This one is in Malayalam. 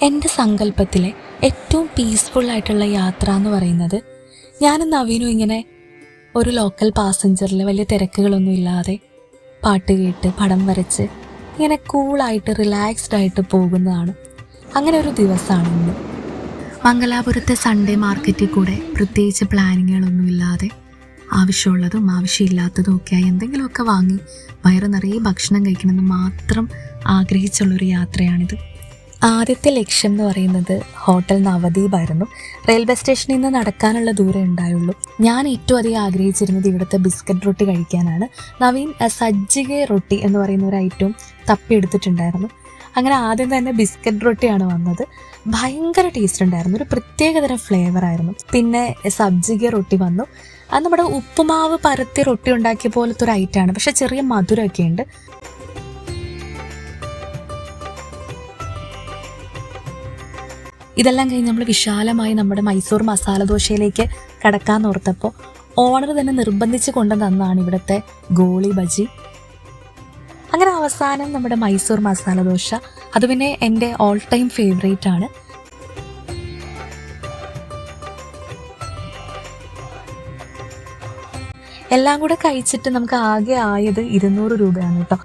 എൻ്റെ സങ്കല്പത്തിലെ ഏറ്റവും പീസ്ഫുള്ളായിട്ടുള്ള യാത്ര എന്ന് പറയുന്നത് ഞാനും നവീനും ഇങ്ങനെ ഒരു ലോക്കൽ പാസഞ്ചറിൽ വലിയ തിരക്കുകളൊന്നും ഇല്ലാതെ പാട്ട് കേട്ട് പടം വരച്ച് ഇങ്ങനെ കൂളായിട്ട് റിലാക്സ്ഡ് ആയിട്ട് പോകുന്നതാണ്. അങ്ങനെ ഒരു ദിവസമാണ് ഇന്ന്. മംഗലാപുരത്തെ സൺഡേ മാർക്കറ്റിൽ കൂടെ പ്രത്യേകിച്ച് പ്ലാനിങ്ങുകളൊന്നുമില്ലാതെ ആവശ്യമുള്ളതും ആവശ്യമില്ലാത്തതും ഒക്കെയായി എന്തെങ്കിലുമൊക്കെ വാങ്ങി വയറ് നിറയെ ഭക്ഷണം കഴിക്കണമെന്ന് മാത്രം ആഗ്രഹിച്ചുള്ളൊരു യാത്രയാണിത്. ആദ്യത്തെ ലക്ഷ്യം എന്ന് പറയുന്നത് ഹോട്ടൽ നവദീപായിരുന്നു. റെയിൽവേ സ്റ്റേഷനിൽ നിന്ന് നടക്കാനുള്ള ദൂരം ഉണ്ടായുള്ളൂ. ഞാൻ ഏറ്റവും അധികം ആഗ്രഹിച്ചിരുന്നത് ഇവിടുത്തെ ബിസ്ക്കറ്റ് റൊട്ടി കഴിക്കാനാണ്. നവീൻ സജ്ജിക റൊട്ടി എന്ന് പറയുന്ന ഒരു ഐറ്റവും തപ്പിയെടുത്തിട്ടുണ്ടായിരുന്നു. അങ്ങനെ ആദ്യം തന്നെ ബിസ്ക്കറ്റ് റൊട്ടിയാണ് വന്നത്. ഭയങ്കര ടേസ്റ്റ് ഉണ്ടായിരുന്നു, ഒരു പ്രത്യേകതരം ഫ്ലേവറായിരുന്നു. പിന്നെ സബ്ജിക റൊട്ടി വന്നു. അത് നമ്മുടെ ഉപ്പുമാവ് പരത്തി റൊട്ടി ഉണ്ടാക്കിയ പോലത്തെ ഒരു ഐറ്റമാണ്, പക്ഷെ ചെറിയ മധുരമൊക്കെ ഉണ്ട്. ഇതെല്ലാം കഴിഞ്ഞ് നമ്മൾ വിശാലമായി നമ്മുടെ മൈസൂർ മസാല ദോശയിലേക്ക് കടക്കാൻ ഓർത്തപ്പോൾ ഓണർ തന്നെ നിർബന്ധിച്ച് കൊണ്ടുവന്നാണ് ഇവിടുത്തെ ഗോളി ബജി. അങ്ങനെ അവസാനം നമ്മുടെ മൈസൂർ മസാല ദോശ, അത് പിന്നെ എൻ്റെ ഓൾ ടൈം ഫേവറേറ്റ് ആണ്. എല്ലാം കൂടെ കഴിച്ചിട്ട് നമുക്ക് ആകെ ആയത് 200 രൂപയാണ് കേട്ടോ.